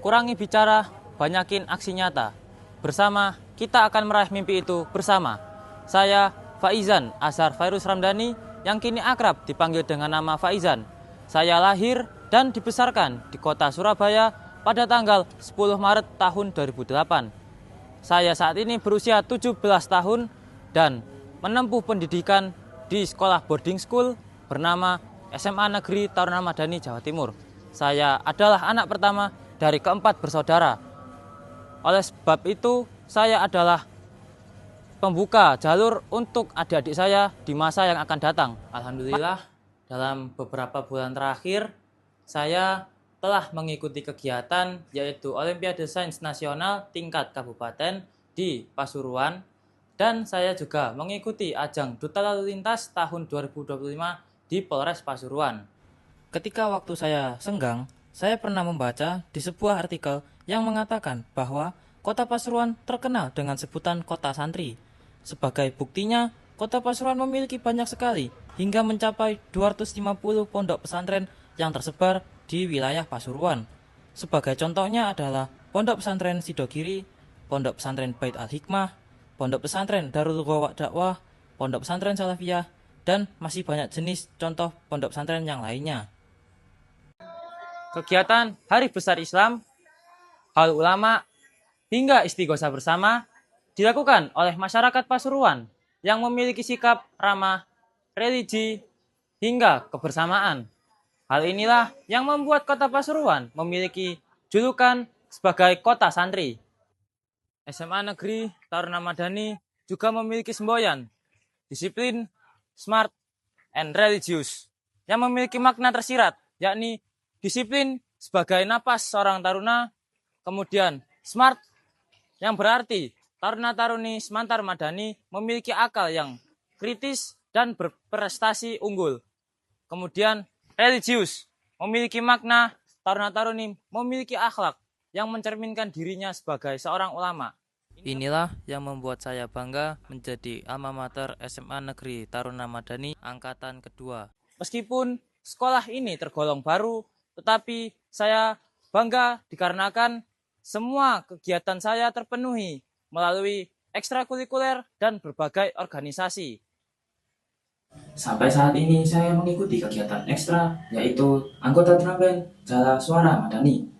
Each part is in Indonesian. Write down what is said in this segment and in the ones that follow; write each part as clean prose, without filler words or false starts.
kurangi bicara, banyakin aksi nyata. Bersama, kita akan meraih mimpi itu bersama. Saya Faizan Azhar Fairuz Ramdhani yang kini akrab dipanggil dengan nama Faizan. Saya lahir dan dibesarkan di kota Surabaya pada tanggal 10 Maret tahun 2008. Saya saat ini berusia 17 tahun dan menempuh pendidikan di sekolah boarding school bernama SMA Negeri Taruna Madani, Jawa Timur. Saya adalah anak pertama dari keempat bersaudara. Oleh sebab itu, saya adalah pembuka jalur untuk adik-adik saya di masa yang akan datang. Alhamdulillah, dalam beberapa bulan terakhir, saya telah mengikuti kegiatan yaitu Olimpiade Sains Nasional tingkat kabupaten di Pasuruan, dan saya juga mengikuti ajang Duta Lalu Lintas tahun 2025 di Polres Pasuruan. Ketika waktu saya senggang, saya pernah membaca di sebuah artikel yang mengatakan bahwa kota Pasuruan terkenal dengan sebutan kota santri. Sebagai buktinya, kota Pasuruan memiliki banyak sekali hingga mencapai 250 pondok pesantren yang tersebar di wilayah Pasuruan. Sebagai contohnya adalah Pondok Pesantren Sidogiri, Pondok Pesantren Bait Al-Hikmah, Pondok Pesantren Darul Ghawa Dakwah, Pondok Pesantren Salafiyah, dan masih banyak jenis contoh pondok pesantren yang lainnya. Kegiatan Hari Besar Islam, Haul Ulama, hingga Istighosah bersama dilakukan oleh masyarakat Pasuruan yang memiliki sikap ramah, religi, hingga kebersamaan. Hal inilah yang membuat kota Pasuruan memiliki julukan sebagai kota santri. SMA Negeri Taruna Madani juga memiliki semboyan disiplin, smart, and religious yang memiliki makna tersirat, yakni disiplin sebagai napas seorang taruna, kemudian smart yang berarti taruna-taruni Semantar Madani memiliki akal yang kritis dan berprestasi unggul. Kemudian religius memiliki makna taruna-taruni memiliki akhlak yang mencerminkan dirinya sebagai seorang ulama. Inilah yang membuat saya bangga menjadi alma mater SMA Negeri Taruna Madani angkatan kedua. Meskipun sekolah ini tergolong baru, tetapi saya bangga dikarenakan semua kegiatan saya terpenuhi melalui ekstrakurikuler dan berbagai organisasi. Sampai saat ini saya mengikuti kegiatan ekstra, yaitu anggota drum band Jala Suara Madani.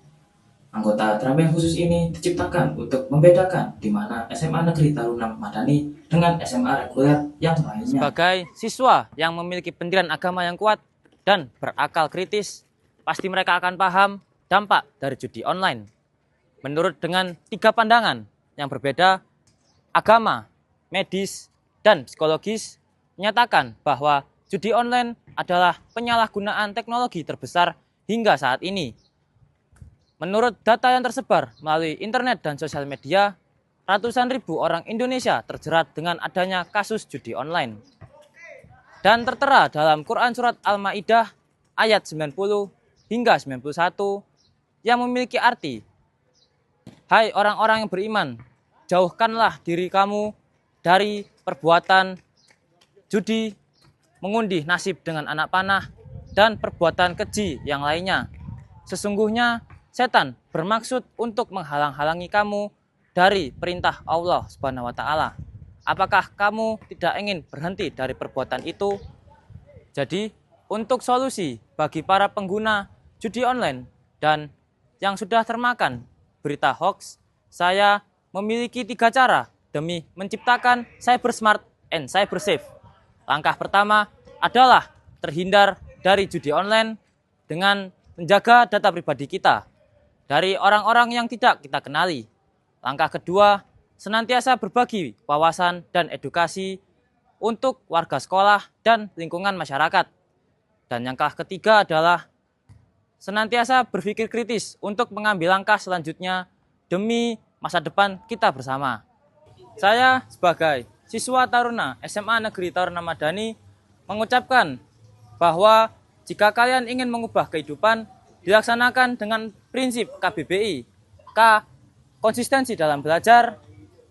Anggota drum band khusus ini diciptakan untuk membedakan di mana SMA Negeri Taruna Madani dengan SMA reguler yang lainnya. Sebagai siswa yang memiliki pendirian agama yang kuat dan berakal kritis, pasti mereka akan paham dampak dari judi online. Menurut dengan 3 pandangan yang berbeda, agama, medis, dan psikologis menyatakan bahwa judi online adalah penyalahgunaan teknologi terbesar hingga saat ini. Menurut data yang tersebar melalui internet dan sosial media, ratusan ribu orang Indonesia terjerat dengan adanya kasus judi online. Dan tertera dalam Quran Surat Al-Ma'idah ayat 90 hingga 91 yang memiliki arti, "Hai orang-orang yang beriman, jauhkanlah diri kamu dari perbuatan judi, mengundi nasib dengan anak panah, dan perbuatan keji yang lainnya. Sesungguhnya setan bermaksud untuk menghalang-halangi kamu dari perintah Allah Subhanahu wa taala. Apakah kamu tidak ingin berhenti dari perbuatan itu?" Jadi, untuk solusi bagi para pengguna judi online dan yang sudah termakan berita hoax, saya memiliki 3 cara demi menciptakan cyber smart and cyber safe. Langkah pertama adalah terhindar dari judi online dengan menjaga data pribadi kita dari orang-orang yang tidak kita kenali. Langkah kedua, senantiasa berbagi wawasan dan edukasi untuk warga sekolah dan lingkungan masyarakat. Dan yang ketiga adalah senantiasa berpikir kritis untuk mengambil langkah selanjutnya demi masa depan kita bersama. Saya sebagai siswa taruna SMA Negeri Taruna Madani mengucapkan bahwa jika kalian ingin mengubah kehidupan, dilaksanakan dengan prinsip KBBI. K. Konsistensi dalam belajar.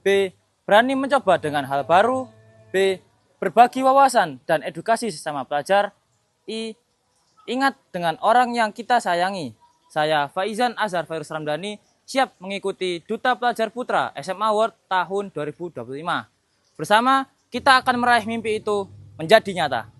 B. Berani mencoba dengan hal baru. B. Berbagi wawasan dan edukasi sesama pelajar. I. Ingat dengan orang yang kita sayangi. saya Faizan Azhar Fairuz Ramdhani siap mengikuti Duta Pelajar Putra SMA Award tahun 2025. Bersama kita akan meraih mimpi itu menjadi nyata.